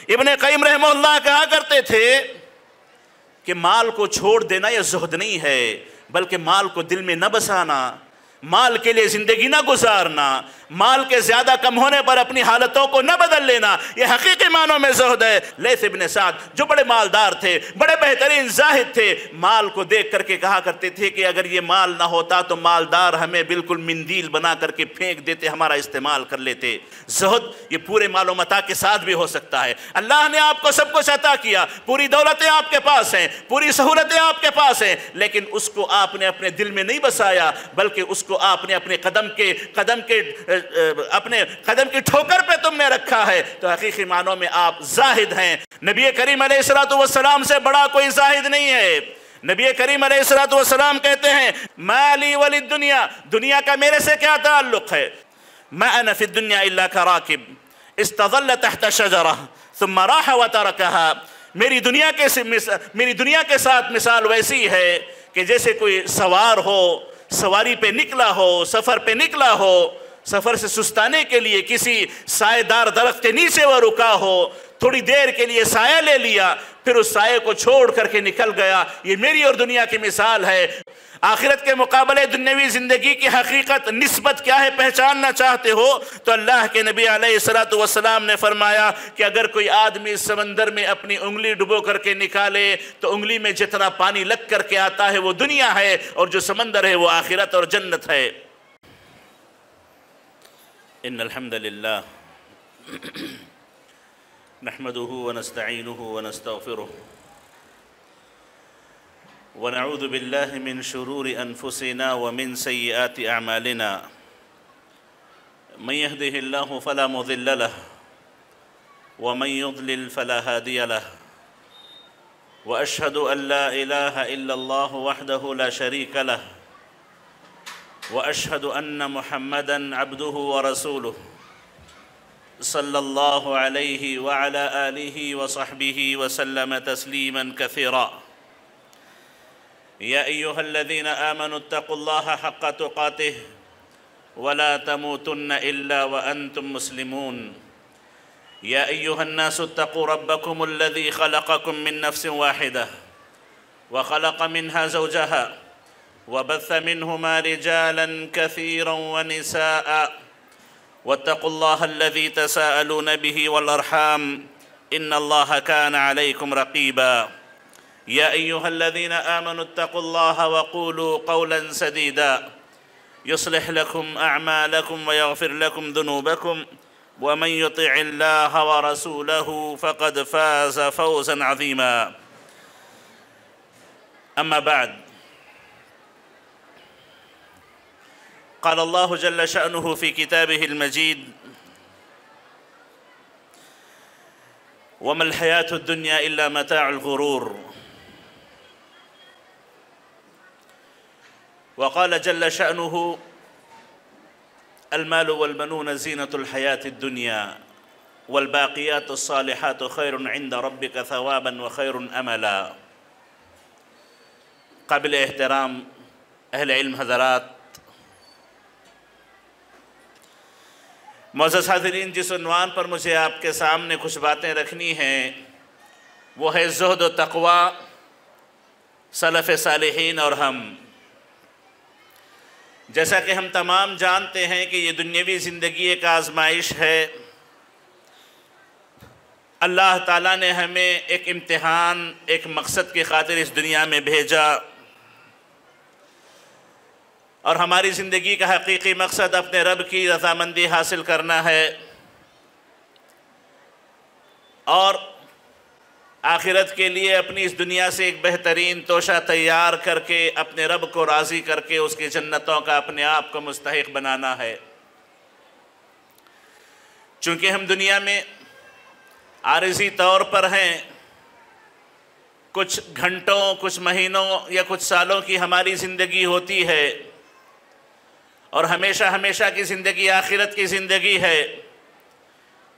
ابن قیم رحمہ اللہ کہا کرتے تھے کہ مال کو چھوڑ دینا یہ زہد نہیں ہے، بلکہ مال کو دل میں نہ بسانا، مال کے لیے زندگی نہ گزارنا، مال کے زیادہ کم ہونے پر اپنی حالتوں کو نہ بدل لینا، یہ حقیقی معنوں میں زہد ہے۔ لیث ابن سعد جو بڑے مالدار تھے، بڑے بہترین زاہد تھے، مال کو دیکھ کر کے کہا کرتے تھے کہ اگر یہ مال نہ ہوتا تو مالدار ہمیں بالکل مندیل بنا کر کے پھینک دیتے، ہمارا استعمال کر لیتے۔ زہد یہ پورے مال و متاع کے ساتھ بھی ہو سکتا ہے۔ اللہ نے آپ کو سب کچھ عطا کیا، پوری دولتیں آپ کے پاس ہیں، پوری سہولتیں آپ کے پاس ہیں، لیکن اس کو آپ نے اپنے دل میں نہیں بسایا، بلکہ اس کو آپ نے اپنے قدم کی ٹھوکر پہ تم نے رکھا ہے، تو حقیقی معنوں میں آپ زاہد ہیں۔ نبی کریم علیہ السلام سے بڑا کوئی زاہد نہیں ہے۔ نبی کریم علیہ السلام کہتے ہیں مالی وللدنیا، دنیا کا میرے سے کیا تعلق ہے؟ ما انا فی الدنیا الا کراکب استظل تحت شجرہ ثم راح وترکها۔ میری دنیا کے ساتھ مثال ویسی ہے کہ جیسے کوئی سوار ہو، سواری پہ نکلا ہو، سفر پہ نکلا ہو، سفر سے سستانے کے لیے کسی سائے دار درخت کے نیچے وہ رکا ہو، تھوڑی دیر کے لیے سایہ لے لیا، پھر اس سائے کو چھوڑ کر کے نکل گیا۔ یہ میری اور دنیا کی مثال ہے۔ آخرت کے مقابلے دنیاوی زندگی کی حقیقت نسبت کیا ہے پہچاننا چاہتے ہو تو اللہ کے نبی علیہ السلام نے فرمایا کہ اگر کوئی آدمی سمندر میں اپنی انگلی ڈبو کر کے نکالے تو انگلی میں جتنا پانی لگ کر کے آتا ہے وہ دنیا ہے، اور جو سمندر ہے وہ آخرت اور جنت ہے۔ ان الحمد للہ نحمده ونستعینه ونستغفره ونعوذ بالله من شرور أنفسنا ومن سيئات أعمالنا من يهده الله فلا مضل له ومن يضلل فلا هادي له وأشهد أن لا إله إلا الله وحده لا شريك له وأشهد أن محمدًا عبده ورسوله صلى الله عليه وعلى آله وصحبه وسلم تسليماً كثيراً يا أيها الذين آمنوا اتقوا الله حق تقاته ولا تموتن إلا وأنتم مسلمون يا أيها الناس اتقوا ربكم الذي خلقكم من نفس واحدة وخلق منها زوجها وبث منهما رجالا كثيرا ونساء واتقوا الله الذي تساءلون به والأرحام إن الله كان عليكم رقيبا يا أيها الذين آمنوا اتقوا الله وقولوا قولا سديدا يصلح لكم أعمالكم ويغفر لكم ذنوبكم ومن يطع الله ورسوله فقد فاز فوزا عظيما أما بعد قال الله جل شأنه في كتابه المجيد وما الحياة الدنيا إلا متاع الغرور وقال جل شأنه المال والبنون زينة الحياة الدنيا والباقيات الصالحات خير عند ربك ثوابا وخير أملا۔ قابل احترام اہل علم حضرات، معزز حاضرین، جس عنوان پر مجھے آپ کے سامنے کچھ باتیں رکھنی ہیں وہ ہے زہد و تقوی، سلف صالحین اور ہم۔ جیسا کہ ہم تمام جانتے ہیں کہ یہ دنیاوی زندگی ایک آزمائش ہے۔ اللہ تعالیٰ نے ہمیں ایک امتحان، ایک مقصد کی خاطر اس دنیا میں بھیجا، اور ہماری زندگی کا حقیقی مقصد اپنے رب کی رضامندی حاصل کرنا ہے، اور آخرت کے لیے اپنی اس دنیا سے ایک بہترین توشہ تیار کر کے اپنے رب کو راضی کر کے اس کی جنتوں کا اپنے آپ کو مستحق بنانا ہے۔ چونکہ ہم دنیا میں عارضی طور پر ہیں، کچھ گھنٹوں، کچھ مہینوں یا کچھ سالوں کی ہماری زندگی ہوتی ہے، اور ہمیشہ ہمیشہ کی زندگی آخرت کی زندگی ہے،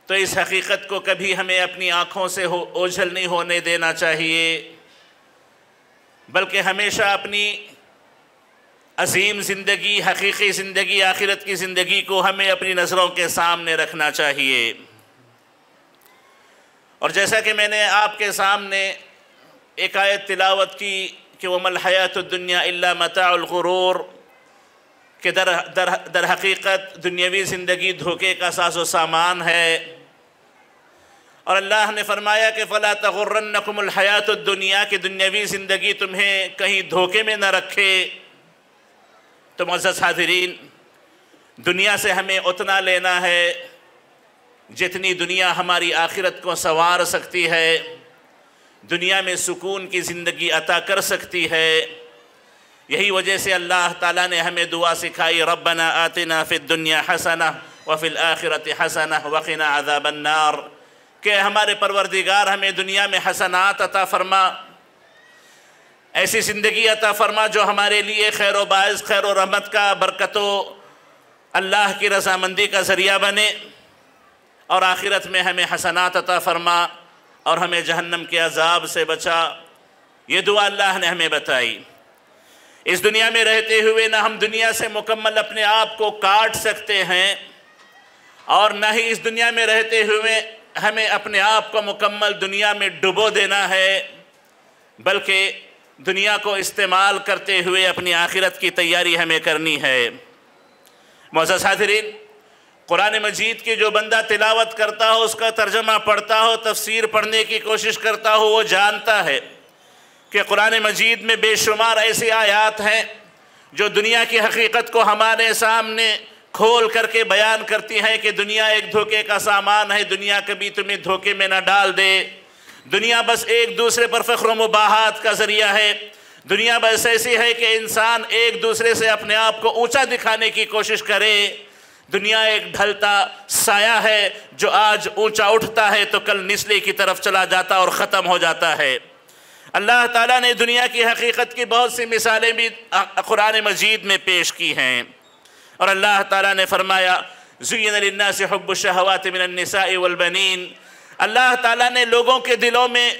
تو اس حقیقت کو کبھی ہمیں اپنی آنکھوں سے اوجھل نہیں ہونے دینا چاہیے، بلکہ ہمیشہ اپنی عظیم زندگی، حقیقی زندگی، آخرت کی زندگی کو ہمیں اپنی نظروں کے سامنے رکھنا چاہیے۔ اور جیسا کہ میں نے آپ کے سامنے ایک آیت تلاوت کی کہ وَمَا الْحَيَاةُ الدُّنْيَا إِلَّا مَتَاعُ الْغُرُورِ کہ در حقیقت دنیاوی زندگی دھوکے کا ساز و سامان ہے، اور اللہ نے فرمایا کہ فَلَا تَغُرَّنَّكُمُ الْحَيَاةُ الدُّنْيَا کہ دنیاوی زندگی تمہیں کہیں دھوکے میں نہ رکھے۔ تو معزز حاضرین، دنیا سے ہمیں اتنا لینا ہے جتنی دنیا ہماری آخرت کو سنوار سکتی ہے، دنیا میں سکون کی زندگی عطا کر سکتی ہے۔ یہی وجہ سے اللہ تعالیٰ نے ہمیں دعا سکھائی ربنا آتنا فی الدنیا حسنہ وفی الآخرۃ حسنہ وقنا عذاب النار، کہ ہمارے پروردگار ہمیں دنیا میں حسنات عطا فرما، ایسی زندگی عطا فرما جو ہمارے لیے خیر و باعث خیر و رحمت کا، برکت و اللہ کی رضامندی کا ذریعہ بنے، اور آخرت میں ہمیں حسنات عطا فرما اور ہمیں جہنم کے عذاب سے بچا۔ یہ دعا اللہ نے ہمیں بتائی۔ اس دنیا میں رہتے ہوئے نہ ہم دنیا سے مکمل اپنے آپ کو کاٹ سکتے ہیں، اور نہ ہی اس دنیا میں رہتے ہوئے ہمیں اپنے آپ کو مکمل دنیا میں ڈبو دینا ہے، بلکہ دنیا کو استعمال کرتے ہوئے اپنی آخرت کی تیاری ہمیں کرنی ہے۔ معزز حاضرین، قرآن مجید کی جو بندہ تلاوت کرتا ہو، اس کا ترجمہ پڑھتا ہو، تفسیر پڑھنے کی کوشش کرتا ہو، وہ جانتا ہے کہ قرآن مجید میں بے شمار ایسی آیات ہیں جو دنیا کی حقیقت کو ہمارے سامنے کھول کر کے بیان کرتی ہیں کہ دنیا ایک دھوکے کا سامان ہے، دنیا کبھی تمہیں دھوکے میں نہ ڈال دے، دنیا بس ایک دوسرے پر فخر و مباحات کا ذریعہ ہے، دنیا بس ایسی ہے کہ انسان ایک دوسرے سے اپنے آپ کو اونچا دکھانے کی کوشش کرے، دنیا ایک ڈھلتا سایہ ہے جو آج اونچا اٹھتا ہے تو کل نچلے کی طرف چلا جاتا اور ختم ہو جاتا ہے۔ اللہ تعالیٰ نے دنیا کی حقیقت کی بہت سی مثالیں بھی قرآن مجید میں پیش کی ہیں، اور اللہ تعالیٰ نے فرمایا زُيِّنَ لِلنَّاسِ حُبُّ الشَّهَوَاتِ مِنَ النِّسَاءِ وَالْبَنِينَ، اللہ تعالیٰ نے لوگوں کے دلوں میں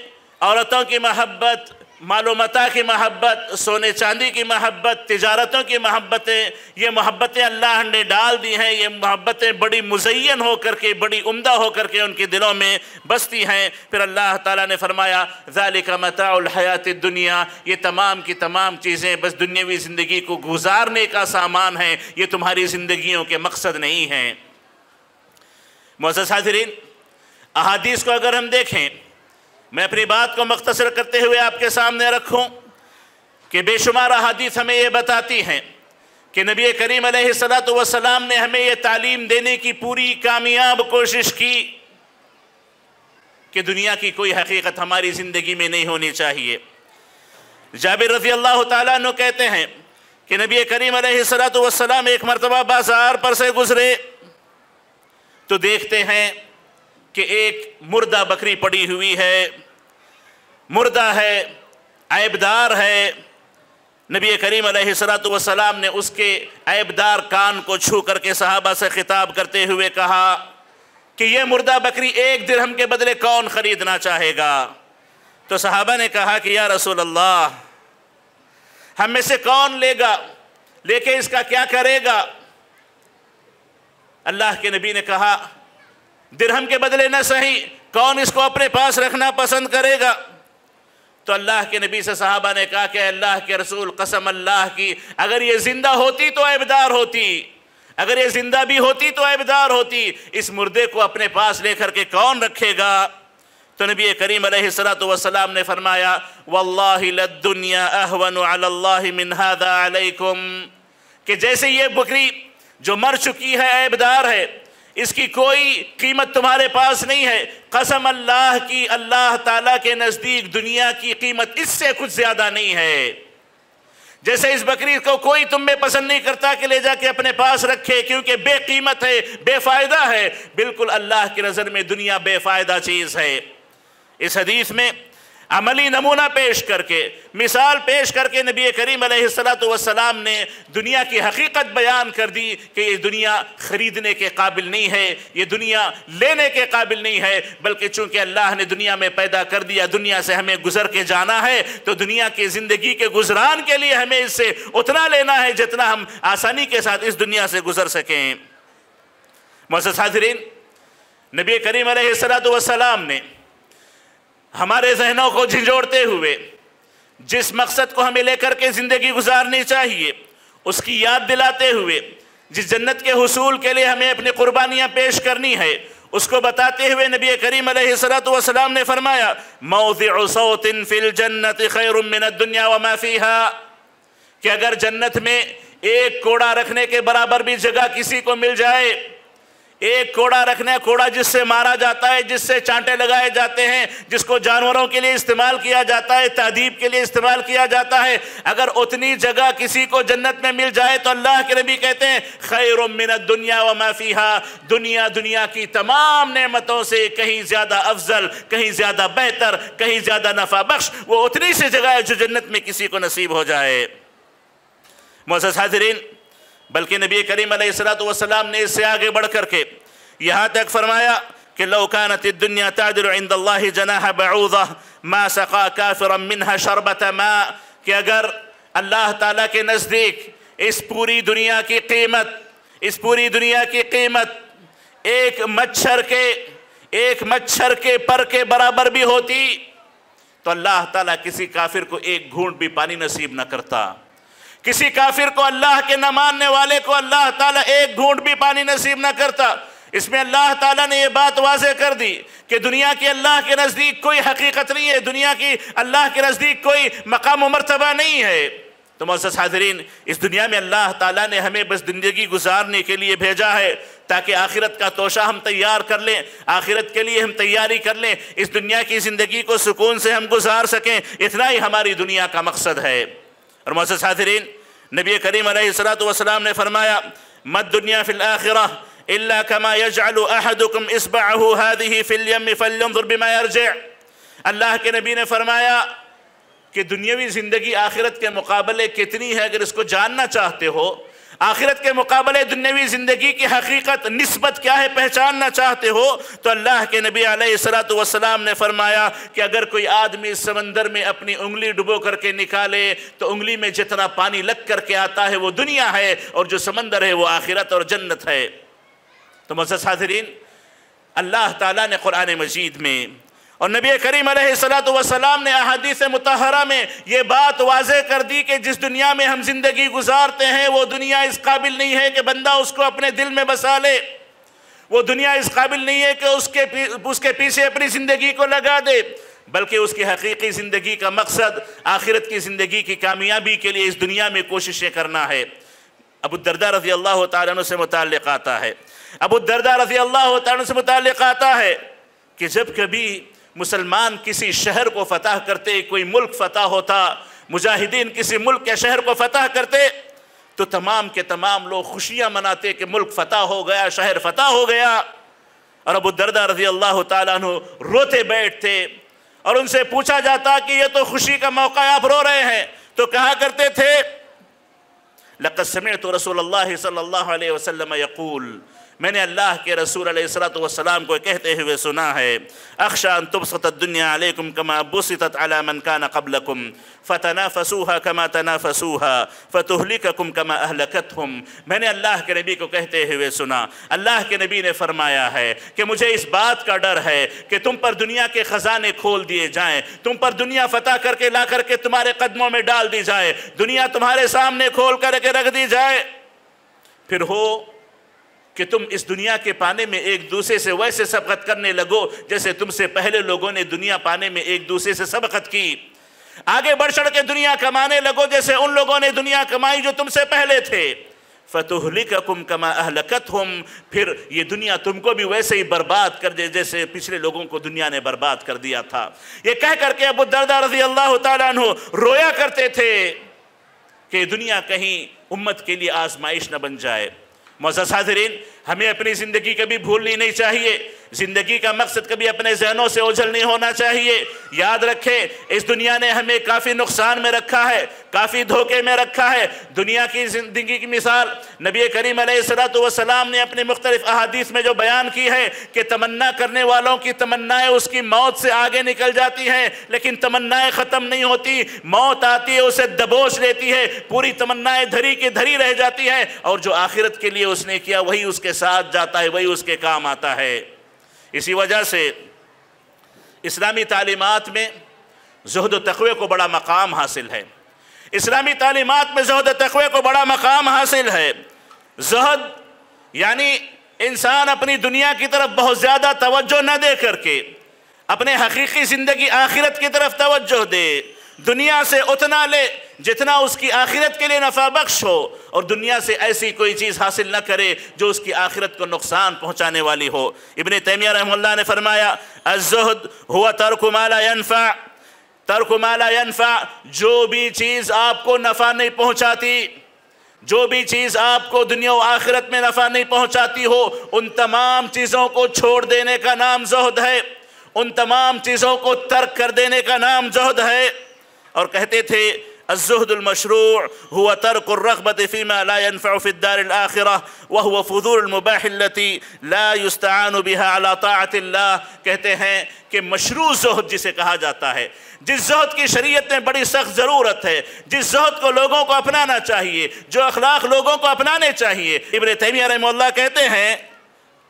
عورتوں کی محبت، مال و متاع کی محبت، سونے چاندی کی محبت، تجارتوں کی محبتیں، یہ محبتیں اللہ نے ڈال دی ہیں، یہ محبتیں بڑی مزین ہو کر کے، بڑی عمدہ ہو کر کے ان کے دلوں میں بستی ہیں۔ پھر اللہ تعالیٰ نے فرمایا ذَلِكَ مَتَاعُ الْحَيَاةِ الدُّنْيَا، یہ تمام کی تمام چیزیں بس دنیاوی زندگی کو گزارنے کا سامان ہیں، یہ تمہاری زندگیوں کے مقصد نہیں ہیں۔ معزز حاضرین، احادیث کو اگر ہم دیکھیں، میں اپنی بات کو مختصر کرتے ہوئے آپ کے سامنے رکھوں کہ بے شمار احادیث ہمیں یہ بتاتی ہیں کہ نبی کریم علیہ السلام نے ہمیں یہ تعلیم دینے کی پوری کامیاب کوشش کی کہ دنیا کی کوئی حقیقت ہماری زندگی میں نہیں ہونی چاہیے۔ جابر رضی اللہ تعالیٰ عنہ کہتے ہیں کہ نبی کریم علیہ السلام ایک مرتبہ بازار پر سے گزرے تو دیکھتے ہیں کہ ایک مردہ بکری پڑی ہوئی ہے، مردہ ہے، عیبدار ہے۔ نبی کریم علیہ السلام نے اس کے عیبدار کان کو چھو کر کے صحابہ سے خطاب کرتے ہوئے کہا کہ یہ مردہ بکری 1 درہم کے بدلے کون خریدنا چاہے گا؟ تو صحابہ نے کہا کہ یا رسول اللہ، ہم میں سے کون لے گا، لے کے اس کا کیا کرے گا؟ اللہ کے نبی نے کہا درہم کے بدلے نہ صحیح، کون اس کو اپنے پاس رکھنا پسند کرے گا؟ تو اللہ کے نبی سے صحابہ نے کہا کہ اللہ کے رسول، قسم اللہ کی، اگر یہ زندہ ہوتی تو عیبدار ہوتی، اگر یہ زندہ بھی ہوتی تو عیبدار ہوتی، اس مردے کو اپنے پاس لے کر کے کون رکھے گا؟ تو نبی کریم علیہ السلام نے فرمایا واللہ للدنیا اہون علی اللہ من ھذا علیکم، کہ جیسے یہ بکری جو مر چکی ہے، عیبدار ہے، اس کی کوئی قیمت تمہارے پاس نہیں ہے، قسم اللہ کی، اللہ تعالیٰ کے نزدیک دنیا کی قیمت اس سے کچھ زیادہ نہیں ہے۔ جیسے اس بکری کو کوئی تم میں پسند نہیں کرتا کہ لے جا کے اپنے پاس رکھے کیونکہ بے قیمت ہے، بے فائدہ ہے، بالکل اللہ کی نظر میں دنیا بے فائدہ چیز ہے۔ اس حدیث میں عملی نمونہ پیش کر کے، مثال پیش کر کے نبی کریم علیہ السلام نے دنیا کی حقیقت بیان کر دی کہ یہ دنیا خریدنے کے قابل نہیں ہے، یہ دنیا لینے کے قابل نہیں ہے، بلکہ چونکہ اللہ نے دنیا میں پیدا کر دیا، دنیا سے ہمیں گزر کے جانا ہے، تو دنیا کی زندگی کے گزران کے لیے ہمیں اس سے اتنا لینا ہے جتنا ہم آسانی کے ساتھ اس دنیا سے گزر سکیں۔ معزز حاضرین، نبی کریم علیہ السلام نے ہمارے ذہنوں کو جھنجھوڑتے ہوئے جس مقصد کو ہمیں لے کر کے زندگی گزارنی چاہیے اس کی یاد دلاتے ہوئے، جس جنت کے حصول کے لیے ہمیں اپنی قربانیاں پیش کرنی ہے اس کو بتاتے ہوئے نبی کریم علیہ السلام نے فرمایا موضع صوت فی الجنت خیر من الدنیا وما فیہا، کہ اگر جنت میں ایک کوڑا رکھنے کے برابر بھی جگہ کسی کو مل جائے، ایک کوڑا رکھنا، کوڑا جس سے مارا جاتا ہے، جس سے چانٹے لگائے جاتے ہیں، جس کو جانوروں کے لیے استعمال کیا جاتا ہے، تادیب کے لیے استعمال کیا جاتا ہے، اگر اتنی جگہ کسی کو جنت میں مل جائے تو اللہ کے نبی کہتے ہیں خیر من الدنیا وما فیہا، دنیا کی تمام نعمتوں سے کہیں زیادہ افضل، کہیں زیادہ بہتر، کہیں زیادہ نفع بخش وہ اتنی سی جگہ ہے جو جنت میں کسی کو نصیب ہو جائے۔ معزز حاضرین، بلکہ نبی کریم علیہ السلام نے اس سے آگے بڑھ کر کے یہاں تک فرمایا کہ لو كانت الدنيا تعدل عند الله جناح بعوضة ما سقى كافرا منها شربة ماء، کہ اگر اللہ تعالیٰ کے نزدیک اس پوری دنیا کی قیمت ایک مچھر کے پر کے برابر بھی ہوتی تو اللہ تعالیٰ کسی کافر کو ایک گھونٹ بھی پانی نصیب نہ کرتا، کسی کافر کو، اللہ کے نہ ماننے والے کو اللہ تعالیٰ ایک گھونٹ بھی پانی نصیب نہ کرتا۔ اس میں اللہ تعالیٰ نے یہ بات واضح کر دی کہ دنیا کی اللہ کے نزدیک کوئی حقیقت نہیں ہے، دنیا کی اللہ کے نزدیک کوئی مقام و مرتبہ نہیں ہے۔ تو معزز حاضرین، اس دنیا میں اللہ تعالیٰ نے ہمیں بس زندگی گزارنے کے لیے بھیجا ہے تاکہ آخرت کا توشہ ہم تیار کر لیں، آخرت کے لیے ہم تیاری کر لیں، اس دنیا کی زندگی کو سکون سے ہم گزار سکیں، اتنا ہی ہماری دنیا کا مقصد ہے۔ اور معزز حاضرین، نبی کریم علیہ السلام نے فرمایا مد دنیا فی الآخرہ الا كما يجعل احدكم اصبعه هذه في اليم فلينظر بما يرجع۔ اللہ کے نبی نے فرمایا کہ دنیاوی زندگی آخرت کے مقابلے کتنی ہے، اگر اس کو جاننا چاہتے ہو، آخرت کے مقابلے دنیاوی زندگی کی حقیقت نسبت کیا ہے پہچاننا چاہتے ہو تو اللہ کے نبی علیہ السلام نے فرمایا کہ اگر کوئی آدمی سمندر میں اپنی انگلی ڈبو کر کے نکالے تو انگلی میں جتنا پانی لگ کر کے آتا ہے وہ دنیا ہے، اور جو سمندر ہے وہ آخرت اور جنت ہے۔ تو معزز حاضرین، اللہ تعالیٰ نے قرآن مجید میں اور نبی کریم علیہ السلام نے احادیث مطہرہ میں یہ بات واضح کر دی کہ جس دنیا میں ہم زندگی گزارتے ہیں وہ دنیا اس قابل نہیں ہے کہ بندہ اس کو اپنے دل میں بسا لے، وہ دنیا اس قابل نہیں ہے کہ اس کے پیچھے اپنی زندگی کو لگا دے، بلکہ اس کی حقیقی زندگی کا مقصد آخرت کی زندگی کی کامیابی کے لیے اس دنیا میں کوششیں کرنا ہے۔ ابو الدرداء رضی اللہ تعالیٰ عنہ سے متعلق آتا ہے، ابو الدرداء رضی اللہ تعالیٰ عنہ سے متعلق آتا ہے کہ جب کبھی مسلمان کسی شہر کو فتح کرتے، کوئی ملک فتح ہوتا، مجاہدین کسی ملک یا شہر کو فتح کرتے تو تمام کے تمام لوگ خوشیاں مناتے کہ ملک فتح ہو گیا، شہر فتح ہو گیا، اور ابو الدرداء رضی اللہ تعالیٰ عنہ روتے بیٹھتے اور ان سے پوچھا جاتا کہ یہ تو خوشی کا موقع ہے، آپ رو رہے ہیں، تو کہا کرتے تھے لقد سمعت رسول اللہ صلی اللہ علیہ وسلم یقول، میں نے اللہ کے رسول علیہ السلام کو کہتے ہوئے سنا ہے اخشى ان تبسط الدنيا عليكم كما بسطت على من كان قبلكم فتنافسوها كما تنافسوها فتهلككم كما اهلكتهم۔ میں نے اللہ کے نبی کو کہتے ہوئے سنا، اللہ کے نبی نے فرمایا ہے کہ مجھے اس بات کا ڈر ہے کہ تم پر دنیا کے خزانے کھول دیے جائیں، تم پر دنیا فتح کر کے لا کر کے تمہارے قدموں میں ڈال دی جائے، دنیا تمہارے سامنے کھول کر کے رکھ دی جائے، پھر ہو کہ تم اس دنیا کے پانے میں ایک دوسرے سے ویسے سبقت کرنے لگو جیسے تم سے پہلے لوگوں نے دنیا پانے میں ایک دوسرے سے سبقت کی، آگے بڑھ چڑھ کے دنیا کمانے لگو جیسے ان لوگوں نے دنیا کمائی جو تم سے پہلے تھے، فَتُهْلِكَكُمْ كَمَا أَهْلَكَتْهُمْ، پھر یہ دنیا تم کو بھی ویسے ہی برباد کر دے جیسے پچھلے لوگوں کو دنیا نے برباد کر دیا تھا۔ یہ کہہ کر کے ابو الدرداء رضی اللہ تعالیٰ عنہ رویا کرتے تھے کہ دنیا کہیں امت کے لیے آزمائش نہ بن جائے۔ معزز حاضرین، ہمیں اپنی زندگی کبھی بھولنی نہیں چاہیے، زندگی کا مقصد کبھی اپنے ذہنوں سے اوجھل نہیں ہونا چاہیے۔ یاد رکھیں اس دنیا نے ہمیں کافی نقصان میں رکھا ہے، کافی دھوکے میں رکھا ہے۔ دنیا کی زندگی کی مثال نبی کریم علیہ السلام نے اپنے مختلف احادیث میں جو بیان کی ہے کہ تمنا کرنے والوں کی تمنائیں اس کی موت سے آگے نکل جاتی ہیں، لیکن تمنائیں ختم نہیں ہوتی، موت آتی ہے اسے دبوچ لیتی ہے، پوری تمنائیں دھری کی دھری رہ جاتی ہیں، اور جو آخرت کے لیے اس نے کیا وہی اس کے ساتھ جاتا ہے، وہی اس کے کام آتا ہے۔ اسی وجہ سے اسلامی تعلیمات میں زہد و تقوی کو بڑا مقام حاصل ہے، اسلامی تعلیمات میں زہد و تقوی کو بڑا مقام حاصل ہے۔ زہد یعنی انسان اپنی دنیا کی طرف بہت زیادہ توجہ نہ دے کر کے اپنے حقیقی زندگی آخرت کی طرف توجہ دے، دنیا سے اتنا لے جتنا اس کی آخرت کے لیے نفع بخش ہو، اور دنیا سے ایسی کوئی چیز حاصل نہ کرے جو اس کی آخرت کو نقصان پہنچانے والی ہو۔ ابن تیمیہ رحمہ اللہ نے فرمایا الزہد ہوا ترک ما لا ینفع، ترک ما لا ینفع، جو بھی چیز آپ کو نفع نہیں پہنچاتی، جو بھی چیز آپ کو دنیا و آخرت میں نفع نہیں پہنچاتی ہو، ان تمام چیزوں کو چھوڑ دینے کا نام زہد ہے، ان تمام چیزوں کو ترک کر دینے کا نام زہد ہے۔ اور کہتے تھے الزہد المشروع هو ترك الرغبة فيما لا ينفع في الدار الآخرة وهو فضول المباح التي لا يستعان بها على طاعة الله۔ کہتے ہیں کہ مشروع زہد جسے کہا جاتا ہے، جس زہد کی شریعت میں بڑی سخت ضرورت ہے، جس زہد کو لوگوں کو اپنانا چاہیے، جو اخلاق لوگوں کو اپنانے چاہیے، ابن تیمیہ رحمہ اللہ کہتے ہیں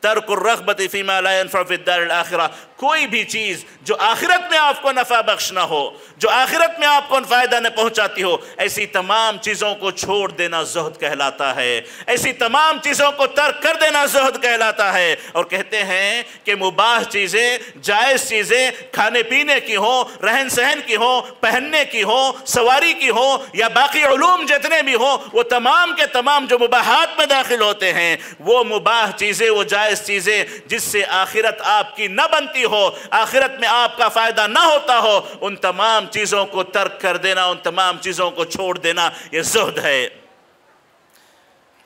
ترک الرغبت فیما لا ينفع فی الدار الاخرہ، کوئی بھی چیز جو آخرت میں آپ کو نفع بخش نہ ہو، جو آخرت میں آپ کو فائدہ نہ پہنچاتی ہو، ایسی تمام چیزوں کو چھوڑ دینا زہد کہلاتا ہے، ایسی تمام چیزوں کو ترک کر دینا زہد کہلاتا ہے۔ اور کہتے ہیں کہ مباح چیزیں، جائز چیزیں، کھانے پینے کی ہوں، رہن سہن کی ہوں، پہننے کی ہوں، سواری کی ہوں، یا باقی علوم جتنے بھی ہوں، وہ تمام کے تمام جو مباحات میں داخل ہوتے ہیں، وہ مباح چیزیں، وہ جائز چیزیں جس سے آخرت آپ کی نہ بنتی ہو، آخرت میں آپ کا فائدہ نہ ہوتا ہو، ان تمام چیزوں کو ترک کر دینا، ان تمام چیزوں کو چھوڑ دینا، یہ زہد ہے۔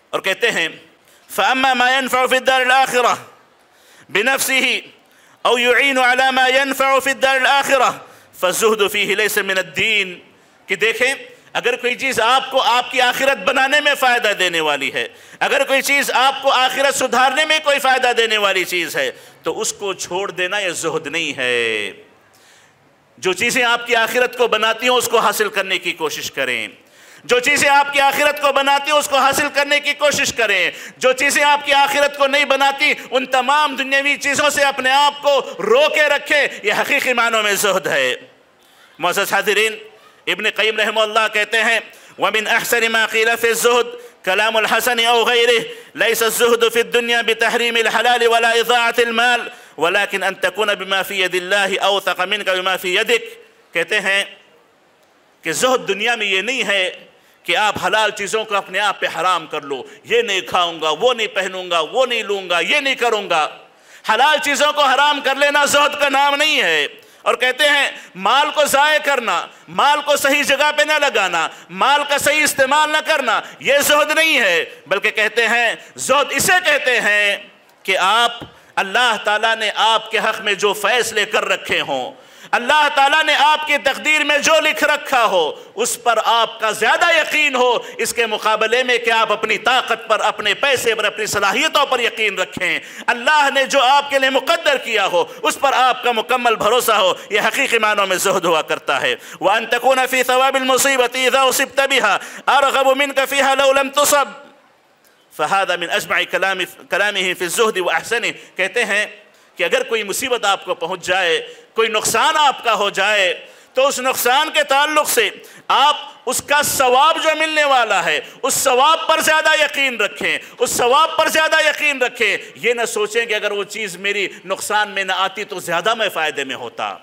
اور کہتے ہیں فَأَمَّا مَا يَنْفَعُ فِي الدَّارِ الْآخِرَةِ بِنَفْسِهِ أَوْ يُعِينُ عَلَى مَا يَنْفَعُ فِي الدَّارِ الْآخِرَةِ فَالزُّهْدُ فِيهِ لَيْسَ مِنَ الدِّينِ۔ کہ دیکھیں اگر کوئی چیز آپ کو آپ کی آخرت بنانے میں فائدہ دینے والی ہے، اگر کوئی چیز آپ کو آخرت سدھارنے میں کوئی فائدہ دینے والی چیز ہے، تو اس کو چھوڑ دینا یہ زہد نہیں ہے۔ جو چیزیں آپ کی آخرت کو بناتی ہیں اس کو حاصل کرنے کی کوشش کریں، جو چیزیں آپ کی آخرت کو بناتی ہیں اس کو حاصل کرنے کی کوشش کریں، جو چیزیں آپ کی آخرت کو نہیں بناتی ان تمام دنیاوی چیزوں سے اپنے آپ کو روکے رکھے، یہ حقیقی معنوں میں زہد ہے۔ معزز حاضرین، ابن قیم رحمہ اللہ کہتے ہیں وَمِنْ أَحْسَنِ مَا قِيلَ فِي الزُّهْدِ كلام الحسن أو غيره ليس الزهد في الدنيا بتحريم الحلال ولا إضاعة المال ولكن أن تكون بما في يد الله أوثق منك بما في يدك۔ کہتے ہیں کہ زہد دنیا میں یہ نہیں ہے کہ آپ حلال چیزوں کو اپنے آپ پہ حرام کر لو، یہ نہیں کھاؤں گا، وہ نہیں پہنوں گا، وہ نہیں لوں گا، یہ نہیں کروں گا۔ حلال چیزوں کو حرام کر لینا زہد کا نام نہیں ہے۔ اور کہتے ہیں مال کو ضائع کرنا، مال کو صحیح جگہ پہ نہ لگانا، مال کا صحیح استعمال نہ کرنا، یہ زہد نہیں ہے، بلکہ کہتے ہیں زہد اسے کہتے ہیں کہ آپ اللہ تعالیٰ نے آپ کے حق میں جو فیصلے کر رکھے ہوں، اللہ تعالیٰ نے آپ کی تقدیر میں جو لکھ رکھا ہو اس پر آپ کا زیادہ یقین ہو، اس کے مقابلے میں کہ آپ اپنی طاقت پر، اپنے پیسے پر، اپنی صلاحیتوں پر یقین رکھیں۔ اللہ نے جو آپ کے لیے مقدر کیا ہو اس پر آپ کا مکمل بھروسہ ہو، یہ حقیقی معنوں میں زہد ہوا کرتا ہے۔ وَأَن تَكُونَ فِي ثَوَابِ الْمُصِيبَةِ إِذَا أُصِبْتَ بِهَا أَرْغَبُ مِنْكَ فِيهَا لَوْ لَمْ تُصَبْ فَهَذَا مِنْ أَجْمَعِ كَلَامِهِ فِي الزُّهْدِ وَأَحْسَنِهِ۔ کہتے ہیں کہ اگر کوئی مصیبت آپ کو پہنچ جائے، کوئی نقصان آپ کا ہو جائے، تو اس نقصان کے تعلق سے آپ اس کا ثواب جو ملنے والا ہے اس ثواب پر زیادہ یقین رکھیں، اس ثواب پر زیادہ یقین رکھیں، یہ نہ سوچیں کہ اگر وہ چیز میری نقصان میں نہ آتی تو زیادہ میں فائدے میں ہوتا۔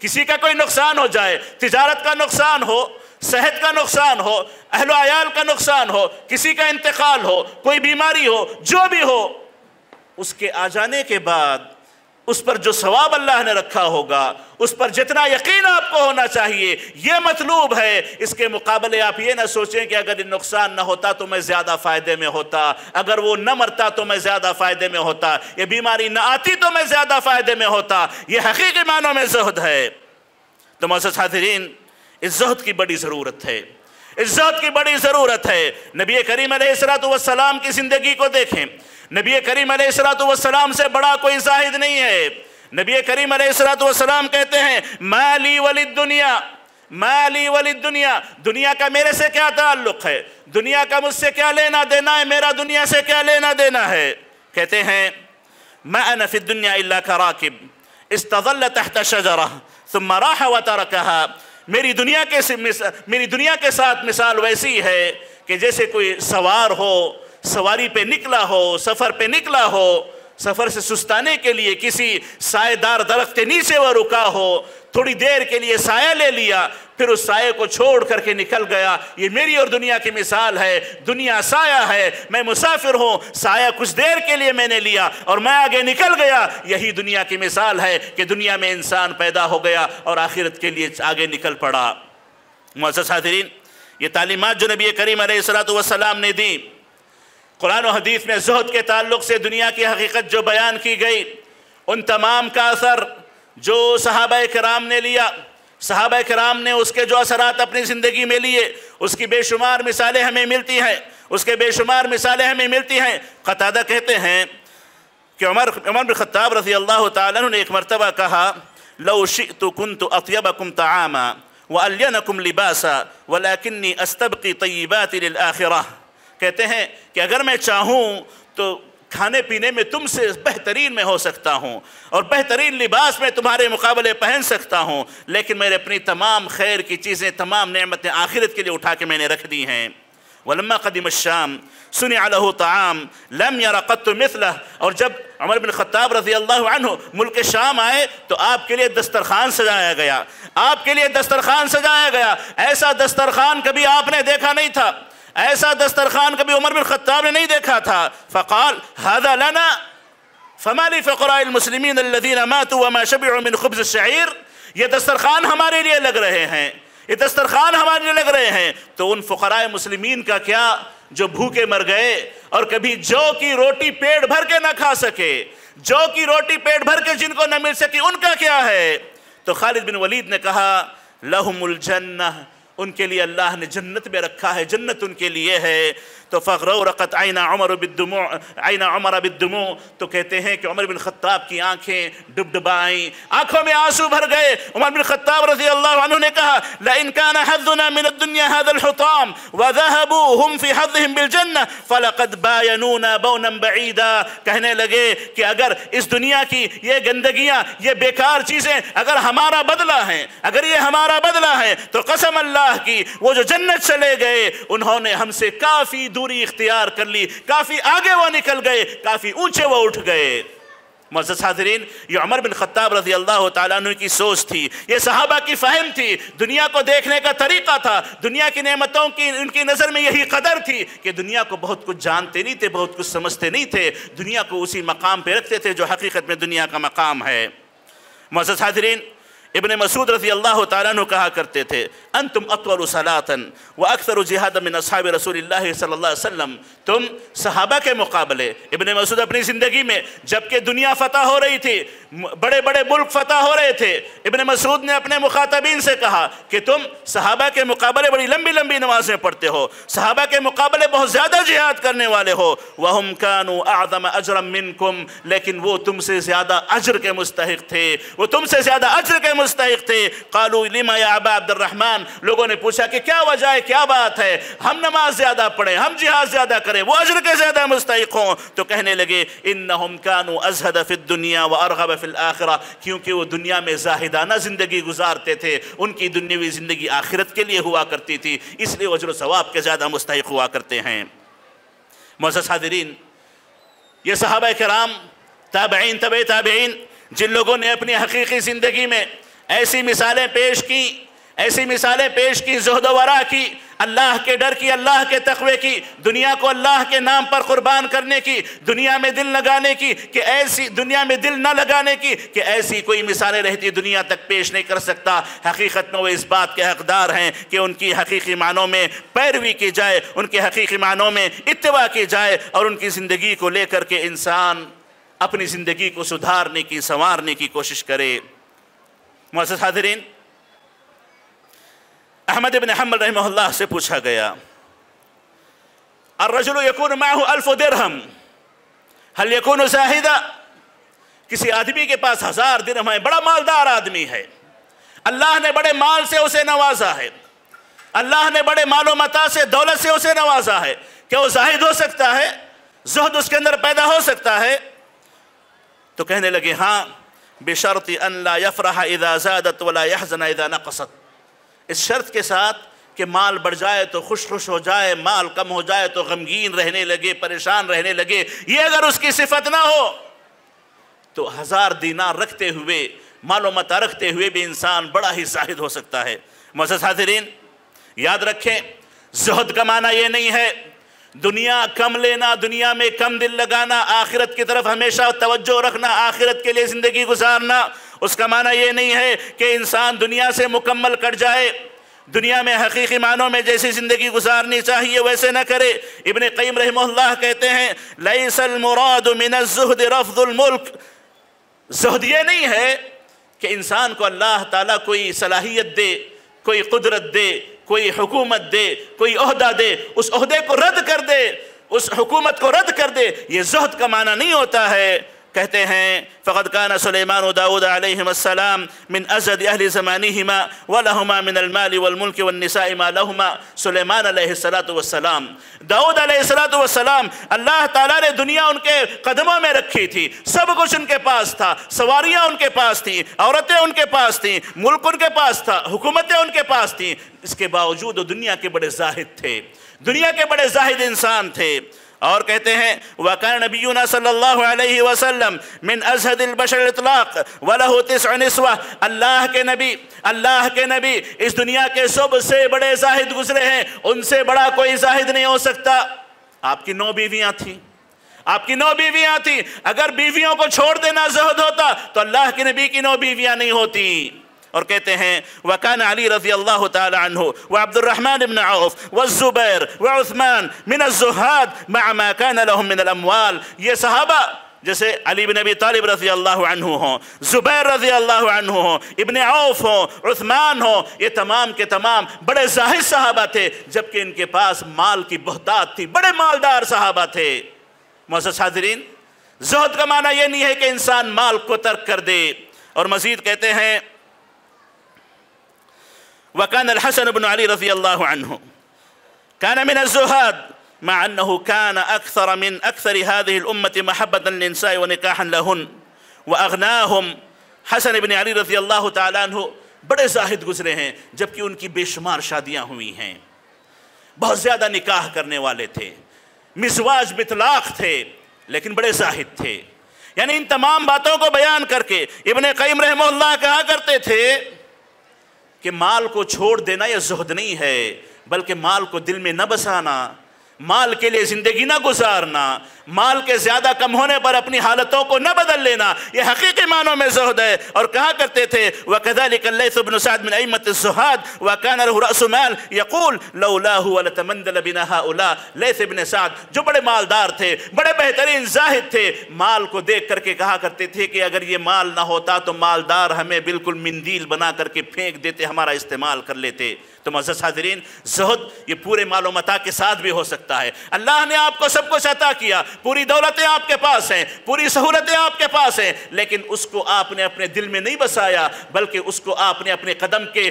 کسی کا کوئی نقصان ہو جائے، تجارت کا نقصان ہو، صحت کا نقصان ہو، اہل و عیال کا نقصان ہو، کسی کا انتقال ہو، کوئی بیماری ہو، جو بھی ہو، اس کے آ جانے کے بعد اس پر جو ثواب اللہ نے رکھا ہوگا اس پر جتنا یقین آپ کو ہونا چاہیے یہ مطلوب ہے۔ اس کے مقابلے آپ یہ نہ سوچیں کہ اگر نقصان نہ ہوتا تو میں زیادہ فائدے میں ہوتا، اگر وہ نہ مرتا تو میں زیادہ فائدے میں ہوتا، یہ بیماری نہ آتی تو میں زیادہ فائدے میں ہوتا، یہ حقیقی معنوں میں زہد ہے۔ تو معزز حاضرین، اس زہد کی بڑی ضرورت ہے، اس زہد کی بڑی ضرورت ہے۔ نبی کریم علیہ السلام کی زندگی کو دیکھیں، نبی کریم علیہ السلام سے بڑا کوئی زاہد نہیں ہے۔ نبی کریم علیہ السلام کہتے ہیں مالی وللدنیا، مالی وللدنیا، دنیا کا میرے سے کیا تعلق ہے، دنیا کا مجھ سے کیا لینا دینا ہے، میرا دنیا سے کیا لینا دینا ہے۔ کہتے ہیں ما انا فی الدنیا الا کراکب استظل تحت شجرہ ثم راح وترکہا، میری دنیا کے ساتھ مثال ویسی ہے کہ جیسے کوئی سوار ہو، سواری پہ نکلا ہو، سفر پہ نکلا ہو، سفر سے سستانے کے لیے کسی سائے دار درخت کے نیچے وہ رکا ہو، تھوڑی دیر کے لیے سایہ لے لیا، پھر اس سائے کو چھوڑ کر کے نکل گیا۔ یہ میری اور دنیا کی مثال ہے۔ دنیا سایہ ہے، میں مسافر ہوں، سایہ کچھ دیر کے لیے میں نے لیا اور میں آگے نکل گیا۔ یہی دنیا کی مثال ہے کہ دنیا میں انسان پیدا ہو گیا اور آخرت کے لیے آگے نکل پڑا۔ معزز حاضرین، یہ تعلیمات جو نبی کریم علیہ السلام نے دی، قرآن و حدیث میں زہد کے تعلق سے دنیا کی حقیقت جو بیان کی گئی، ان تمام کا اثر جو صحابہ کرام نے لیا، صحابہ کرام نے اس کے جو اثرات اپنی زندگی میں لیے، اس کی بے شمار مثالیں ہمیں ملتی ہیں، اس کے بے شمار مثالیں ہمیں ملتی ہیں۔ قتادہ کہتے ہیں کہ عمر بن خطاب رضی اللہ تعالیٰ عنہ نے ایک مرتبہ کہا، لو شئت كنت اطيبكم طعاما والينكم لباسا ولكني استبقي طیبات للآخرہ۔ کہتے ہیں کہ اگر میں چاہوں تو کھانے پینے میں تم سے بہترین میں ہو سکتا ہوں اور بہترین لباس میں تمہارے مقابلے پہن سکتا ہوں، لیکن میرے اپنی تمام خیر کی چیزیں، تمام نعمتیں آخرت کے لیے اٹھا کے میں نے رکھ دی ہیں۔ وَلَمَّا قَدِمَ الشَّامِ صُنِعَ لَهُ طَعَامٌ لَمْ يَرَ قَطُّ مِثْلَهُ۔ اور جب عمر بن خطاب رضی اللہ عنہ ملک شام آئے تو آپ کے لیے دسترخوان سجایا گیا، آپ کے لیے دسترخوان سجایا گیا۔ ایسا دسترخوان کبھی آپ نے دیکھا نہیں تھا، ایسا دسترخوان کبھی عمر بن خطاب نے نہیں دیکھا تھا۔ فقال هذا لنا فما لفقراء المسلمین الذين ماتوا وما شبعوا من خبز الشعير۔ یہ دسترخوان ہمارے لیے لگ رہے ہیں، یہ دسترخوان ہمارے لیے لگ رہے ہیں، تو ان فقراء مسلمین کا کیا جو بھوکے مر گئے اور کبھی جو کی روٹی پیٹ بھر کے نہ کھا سکے، جو کی روٹی پیٹ بھر کے جن کو نہ مل سکی، ان کا کیا ہے؟ تو خالد بن ولید نے کہا لہم الجنہ، ان کے لیے اللہ نے جنت میں رکھا ہے، جنت ان کے لیے ہے۔ تو فغرورقت عین عمر بالدموع، تو کہتے ہیں کہ عمر بن خطاب کی آنکھیں ڈبڈبائیں، آنکھوں میں آنسو بھر گئے۔ عمر بن خطاب رضی اللہ عنہ نے کہا لئن كان حظنا من الدنيا هذا الحطام وذهبوا هم في حظهم بالجنة فلقد باينونا بونا بعيدا۔ کہنے لگے کہ اگر اس دنیا کی یہ گندگیاں، یہ بیکار چیزیں اگر ہمارا بدلہ ہیں، اگر یہ ہمارا بدلہ ہے، تو قسم اللہ کی وہ جو جنت چلے گئے انہوں نے ہم سے کافی دوری اختیار کر لی، کافی آگے وہ نکل گئے، کافی اونچے وہ اٹھ گئے۔ معزز حاضرین، یہ عمر بن خطاب رضی اللہ تعالیٰ عنہ کی سوچ تھی، یہ صحابہ کی فہم تھی، دنیا کو دیکھنے کا طریقہ تھا، دنیا کی نعمتوں کی ان کی نظر میں یہی قدر تھی کہ دنیا کو بہت کچھ جانتے نہیں تھے، بہت کچھ سمجھتے نہیں تھے، دنیا کو اسی مقام پہ رکھتے تھے جو حقیقت میں دنیا کا مقام ہے۔ معزز حاضرین، ابن مسعود رضی اللہ تعالیٰ عنہ کہا کرتے تھے انتم اطول صلاة واکثر جہادا من اصحاب رسول اللہ صلی اللہ علیہ وسلم۔ تم صحابہ کے مقابلے، ابن مسعود اپنی زندگی میں جبکہ دنیا فتح ہو رہی تھی، بڑے بڑے ملک فتح ہو رہے تھے، ابن مسعود نے اپنے مخاطبین سے کہا کہ تم صحابہ کے مقابلے بڑی لمبی لمبی نمازیں پڑھتے ہو، صحابہ کے مقابلے بہت زیادہ جہاد کرنے والے ہو۔ وَهُمْ كَانُوا أَعْظَمَ أَجْرًا مِّنْكُمْ، لیکن وہ تم سے زیادہ اجر کے مستحق تھے، وہ تم سے زیادہ اجر کے مستحق تھے۔ قالوا لما یا ابا عبد الرحمن، لوگوں نے پوچھا کہ کیا وجہ ہے، کیا بات ہے، ہم نماز زیادہ پڑھیں، ہم جہاد زیادہ کریں، وہ اجر کے زیادہ مستحق ہوں؟ تو کہنے لگے انہم کانوا ازہد فی الدنیا وارغب فی الآخرہ، کیونکہ وہ دنیا میں زاہدانہ زندگی گزارتے تھے، ان کی دنیاوی زندگی آخرت کے لیے ہوا کرتی تھی، اس لیے اجر و ثواب کے زیادہ مستحق ہوا کرتے ہیں۔ معزز حاضرین، یہ صحابہ کرام، تابعین، تبع تابعین، جن لوگوں نے اپنی حقیقی زندگی میں ایسی مثالیں پیش کی، ایسی مثالیں پیش کی، زہد و ورع کی، اللہ کے ڈر کی، اللہ کے تقوی کی، دنیا کو اللہ کے نام پر قربان کرنے کی، دنیا میں دل لگانے کی کہ ایسی دنیا میں دل نہ لگانے کی کہ ایسی کوئی مثالیں رہتی دنیا تک پیش نہیں کر سکتا۔ حقیقت میں وہ اس بات کے حقدار ہیں کہ ان کی حقیقی معنوں میں پیروی کی جائے، ان کے حقیقی معنوں میں اتباع کی جائے، اور ان کی زندگی کو لے کر کے انسان اپنی زندگی کو سدھارنے کی، سنوارنے کی کوشش کرے۔ معزز حاضرین، احمد بن حنبل رحمہ اللہ سے پوچھا گیا الرجل یکون معه 1000 درہم هل یکون زاہدا؟ کسی آدمی کے پاس 1000 درہم ہے، بڑا مالدار آدمی ہے، اللہ نے بڑے مال سے اسے نوازا ہے، اللہ نے بڑے مال و متاع سے، دولت سے اسے نوازا ہے، کیا وہ زاہد ہو سکتا ہے؟ زہد اس کے اندر پیدا ہو سکتا ہے؟ تو کہنے لگے ہاں، بشرط ان لا یفرح اذا زادت ولا یحزن اذا نقصت، اس شرط کے ساتھ کہ مال بڑھ جائے تو خوش ہو جائے، مال کم ہو جائے تو غمگین رہنے لگے، پریشان رہنے لگے۔ یہ اگر اس کی صفت نہ ہو تو 1000 دینار رکھتے ہوئے، مال و متاع رکھتے ہوئے بھی انسان بڑا ہی زاہد ہو سکتا ہے۔ معزز حاضرین، یاد رکھیں زہد کا معنی یہ نہیں ہے دنیا کم لینا، دنیا میں کم دل لگانا، آخرت کی طرف ہمیشہ توجہ رکھنا، آخرت کے لیے زندگی گزارنا۔ اس کا معنی یہ نہیں ہے کہ انسان دنیا سے مکمل کٹ جائے، دنیا میں حقیقی معنوں میں جیسی زندگی گزارنی چاہیے ویسے نہ کرے۔ ابن قیم رحمہ اللہ کہتے ہیں لیس المراد من الزہد رفض الملک، زہد یہ نہیں ہے کہ انسان کو اللہ تعالیٰ کوئی صلاحیت دے، کوئی قدرت دے، کوئی حکومت دے، کوئی عہدہ دے، اس عہدے کو رد کر دے، اس حکومت کو رد کر دے، یہ زہد کا معنی نہیں ہوتا ہے۔ کہتے ہیں فقد کان سلیمان و داؤد علیہم السلام من ازد اہل زمانہما ولہما من المال والملک والنساء ما لہما۔ سلیمان علیہ السلام، داؤد علیہ السلام، اللہ تعالیٰ نے دنیا ان کے قدموں میں رکھی تھی، سب کچھ ان کے پاس تھا، سواریاں ان کے پاس تھیں، عورتیں ان کے پاس تھیں، ملک ان کے پاس تھا، حکومتیں ان کے پاس تھیں، اس کے باوجود وہ دنیا کے بڑے زاہد تھے، دنیا کے بڑے زاہد انسان تھے۔ اور کہتے ہیں وَكَانَ نَبِيُّنَا صلی اللہ علیہ وسلم من ازہد البشر الاطلاق وَلَهُ 9 نسوہ، اللہ کے نبی اس دنیا کے سب سے بڑے زاہد گزرے ہیں، ان سے بڑا کوئی زاہد نہیں ہو سکتا۔ آپ کی 9 بیویاں تھیں، آپ کی 9 بیویاں تھیں، اگر بیویوں کو چھوڑ دینا زہد ہوتا تو اللہ کے نبی کی 9 بیویاں نہیں ہوتی۔ اور کہتے ہیں وَكَانَ عَلِي رضی اللہ تعالی عنہ وعبد الرحمن بن عوف والزبیر وعثمان من الزہاد مع ما كان لهم من الاموال، یہ صحابہ جیسے علی بن ابی طالب رضی اللہ عنہ ہوں، زبیر رضی اللہ عنہ ہوں، ابن عوف ہوں، عثمان ہوں، یہ تمام کے تمام بڑے زاہد صحابہ تھے، جبکہ ان کے پاس مال کی بہتات تھی، بڑے مالدار صحابہ تھے۔ معزز حاضرین، زہد کا معنی یہ نہیں ہے کہ انسان مال کو ترک کر دے۔ اور مزید کہتے ہیں وكان الحسن بن علي رضي الله عنه كان من الزهاد مع أنه كان أكثر من أكثر هذه الأمة محبة للنساء ونكاحا لهن وأغناهم۔ حسن بن علی رضی اللہ تعالیٰ عنہ بڑے زاہد گزرے ہیں، جبکہ ان کی بے شمار شادیاں ہوئی ہیں، بہت زیادہ نکاح کرنے والے تھے، مزواج بطلاق تھے، لیکن بڑے زاہد تھے۔ یعنی ان تمام باتوں کو بیان کر کے ابن قیم رحمہ اللہ کہا کرتے تھے کہ مال کو چھوڑ دینا یہ زہد نہیں ہے، بلکہ مال کو دل میں نہ بسانا، مال کے لیے زندگی نہ گزارنا، مال کے زیادہ کم ہونے پر اپنی حالتوں کو نہ بدل لینا، یہ حقیقی معنوں میں زہد ہے۔ اور کہا کرتے تھے وَكَذَلِكَ اللَّيْثُ بْنُ سعد من أئمة الزهاد وكان له رأس مال يقول لولاه ولتمندل بنا هؤلاء۔ لیث بن سعد جو بڑے مالدار تھے، بڑے بہترین زاہد تھے، مال کو دیکھ کر کے کہا کرتے تھے کہ اگر یہ مال نہ ہوتا تو مالدار ہمیں بالکل مندیل بنا کر کے پھینک دیتے، ہمارا استعمال کر لیتے۔ تو معزز حاضرین، زہد یہ پورے مال و متاع کے ساتھ بھی ہو سکتا ہے۔ اللہ نے آپ کو سب کچھ عطا کیا، پوری دولتیں آپ کے پاس ہیں، پوری سہولتیں آپ کے پاس ہیں، لیکن اس کو آپ نے اپنے دل میں نہیں بسایا، بلکہ اس کو آپ نے اپنے قدم کی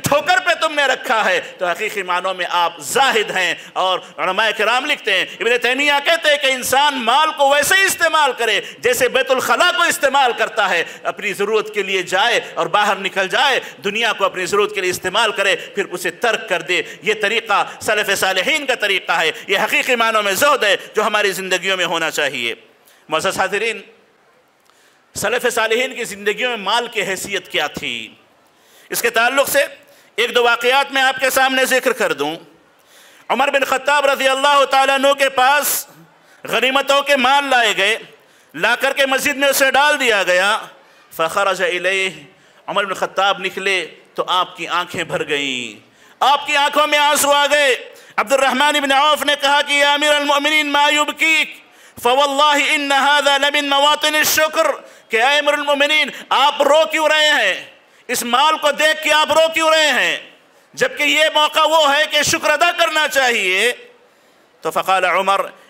ٹھوکر پہ تم نے رکھا ہے، تو حقیقی معنوں میں آپ زاہد ہیں۔ اور علماء کرام لکھتے ہیں، ابن تیمیہ کہتے ہیں کہ انسان مال کو ویسے ہی استعمال کرے جیسے بیت الخلا کو استعمال کرتا ہے، اپنی ضرورت کے لیے جائے اور باہر نکل جائے، دنیا کو اپنی ضرورت کے لیے استعمال کرے، پھر اسے ترک کر دے۔ یہ طریقہ سلف صالحین کا طریقہ ہے، یہ حقیقی معنوں میں زہد ہے جو ہماری زندگیوں میں ہونا چاہیے۔ معزز حاضرین، سلف صالحین کی زندگیوں میں مال کی حیثیت کیا تھی؟ اس کے تعلق سے 1-2 واقعات میں آپ کے سامنے ذکر کر دوں۔ عمر بن خطاب رضی اللہ تعالیٰ عنہ کے پاس غنیمتوں کے مال لائے گئے، لا کر کے مسجد میں اسے ڈال دیا گیا۔ فخرج الیہ، عمر بن خطاب نکلے تو آپ کی آنکھیں بھر گئیں، آپ کی آنکھوں میں آنسو آ گئے۔ عبد الرحمن بن عوف نے کہا کہ یا امیر المؤمنین ما یبکیک فواللہ ان هذا لمن مواطن الشکر، کہ اے امیر المؤمنین آپ رو کیوں رہے ہیں؟ اس مال کو دیکھ کے آپ رو کیوں رہے ہیں؟ جبکہ یہ موقع وہ ہے کہ شکر ادا کرنا چاہیے۔ تو فقال عمر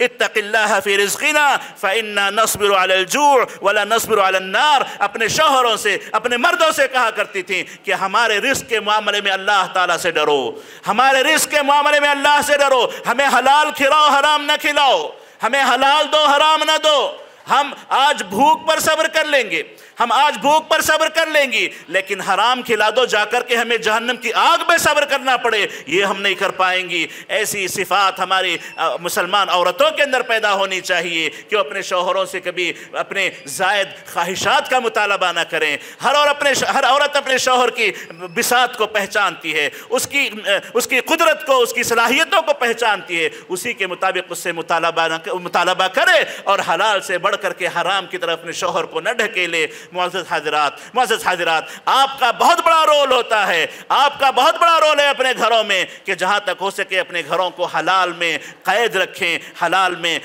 اتق اللہ فی رزقنا فإنا نصبر علی الجوع ولا نصبر علی النار، اپنے شوہروں سے اپنے مردوں سے کہا کرتی تھیں کہ ہمارے رزق کے معاملے میں اللہ تعالیٰ سے ڈرو، ہمارے رزق کے معاملے میں اللہ سے ڈرو، ہمیں حلال کھلاؤ حرام نہ کھلاؤ، ہمیں حلال دو حرام نہ دو، ہم آج بھوک پر صبر کر لیں گے، ہم آج بھوک پر صبر کر لیں گی، لیکن حرام کھلا دو جا کر کے ہمیں جہنم کی آگ میں صبر کرنا پڑے، یہ ہم نہیں کر پائیں گی۔ ایسی صفات ہماری مسلمان عورتوں کے اندر پیدا ہونی چاہیے کہ وہ اپنے شوہروں سے کبھی اپنے زائد خواہشات کا مطالبہ نہ کریں۔ ہر عورت اپنے شوہر کی بساط کو پہچانتی ہے، اس کی قدرت کو، اس کی صلاحیتوں کو پہچانتی ہے، اسی کے مطابق اس سے مطالبہ کرے اور حلال سے بڑھ کر کے حرام کی طرف اپنے شوہر کو نہ ڈھکیلے۔ معزز حضرات، آپ کا بہت بڑا رول ہوتا ہے، آپ کا بہت بڑا رول ہے اپنے گھروں میں کہ جہاں تک ہو سکے اپنے گھروں کو حلال میں قید رکھیں، حلال میں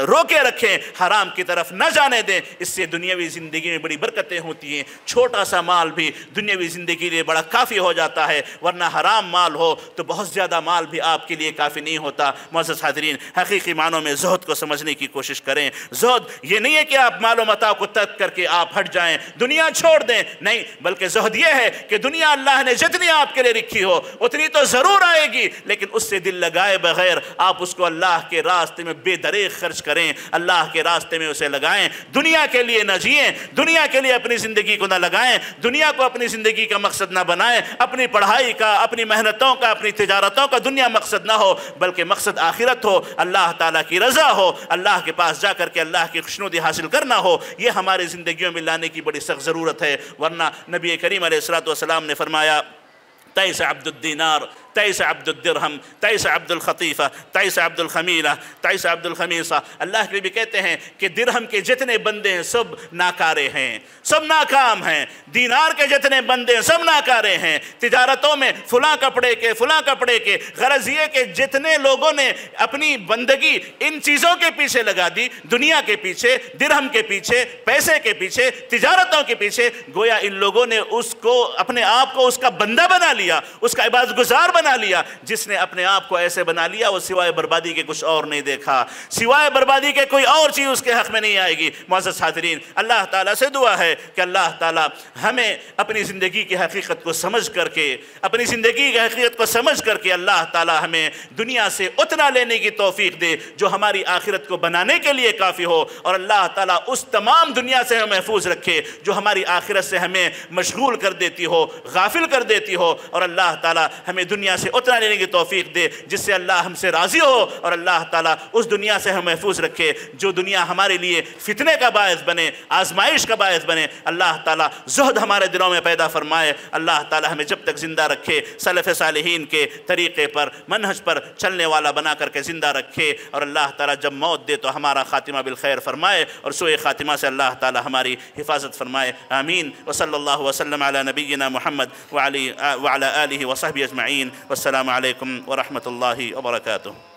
روکے رکھیں، حرام کی طرف نہ جانے دیں۔ اس سے دنیاوی زندگی میں بڑی برکتیں ہوتی ہیں، چھوٹا سا مال بھی دنیاوی زندگی کے لیے بڑا کافی ہو جاتا ہے، ورنہ حرام مال ہو تو بہت زیادہ مال بھی آپ کے لیے کافی نہیں ہوتا۔ معزز حاضرین، حقیقی معنوں میں زہد کو سمجھنے کی کوشش کریں۔ زہد یہ نہیں ہے کہ آپ مال و متاع کو ترک کر کے آپ ہٹ جائیں، دنیا چھوڑ دیں، نہیں، بلکہ زہد یہ ہے کہ دنیا اللہ نے جتنی آپ کے لیے رکھی ہو اتنی تو ضرور آئے گی، لیکن اس سے دل لگائے بغیر آپ اس کو اللہ کے راستے میں بے دریغ خرچ کریں، اللہ کے راستے میں اسے لگائیں، دنیا کے لیے نہ جئیں، دنیا کے لیے اپنی زندگی کو نہ لگائیں، دنیا کو اپنی زندگی کا مقصد نہ بنائیں، اپنی پڑھائی کا، اپنی محنتوں کا، اپنی تجارتوں کا دنیا مقصد نہ ہو، بلکہ مقصد آخرت ہو، اللہ تعالیٰ کی رضا ہو، اللہ کے پاس جا کر کے اللہ کی خوشنودی حاصل کرنا ہو۔ یہ ہماری زندگیوں میں لانے کی بڑی سخت ضرورت ہے، ورنہ نبی کریم علیہ السلام نے فرمایا تئس عبد الدینار، تئس عبد الدرہم، تئس عبد الخطیفہ، تئس عبد الخمیلہ، تئس عبد الخمیصہ۔ اللہ کے نبی کہتے ہیں کہ درہم کے جتنے بندے ہیں سب ناکارے ہیں، سب ناکام ہیں، دینار کے جتنے بندے ہیں سب ناکارے ہیں، تجارتوں میں فلاں کپڑے کے، غرض یہ کہ جتنے لوگوں نے اپنی بندگی ان چیزوں کے پیچھے لگا دی، دنیا کے پیچھے، درہم کے پیچھے، پیسے کے پیچھے، تجارتوں کے پیچھے، گویا ان لوگوں نے اس کو اپنے آپ کو اس کا بندہ بنا لیا، اس کا عبادت گزار بنا لیا۔ جس نے اپنے آپ کو ایسے بنا لیا وہ سوائے بربادی کے کچھ اور نہیں دیکھا، سوائے بربادی کے کوئی اور چیز اس کے حق میں نہیں آئے گی۔ معزز حاضرین، اللہ تعالیٰ سے دعا ہے کہ اللہ تعالیٰ ہمیں اپنی زندگی کی حقیقت کو سمجھ کر کے، اپنی زندگی کی حقیقت کو سمجھ کر کے اللہ تعالیٰ ہمیں دنیا سے اتنا لینے کی توفیق دے جو ہماری آخرت کو بنانے کے لیے کافی ہو، اور اللہ تعالیٰ اس تمام دنیا سے ہمیں محفوظ رکھے جو ہماری آخرت سے ہمیں مشغول کر دیتی ہو، غافل کر دیتی ہو، اور اللہ تعالیٰ ہمیں دنیا سے اتنا لینے کی توفیق دے جس سے اللہ ہم سے راضی ہو، اور اللہ تعالیٰ اس دنیا سے ہم محفوظ رکھے جو دنیا ہمارے لیے فتنے کا باعث بنے، آزمائش کا باعث بنے۔ اللہ تعالیٰ زہد ہمارے دلوں میں پیدا فرمائے، اللہ تعالیٰ ہمیں جب تک زندہ رکھے سلف صالحین کے طریقے پر، منہج پر چلنے والا بنا کر کے زندہ رکھے، اور اللہ تعالیٰ جب موت دے تو ہمارا خاتمہ بالخیر فرمائے اور سوء خاتمہ سے اللہ تعالیٰ ہماری حفاظت فرمائے۔ آمین۔ وصلی اللہ وسلم علی نبینا محمد وعلی آلہ وصحبہ اجمعین۔ والسلام علیکم ورحمۃ اللہ وبرکاتہ۔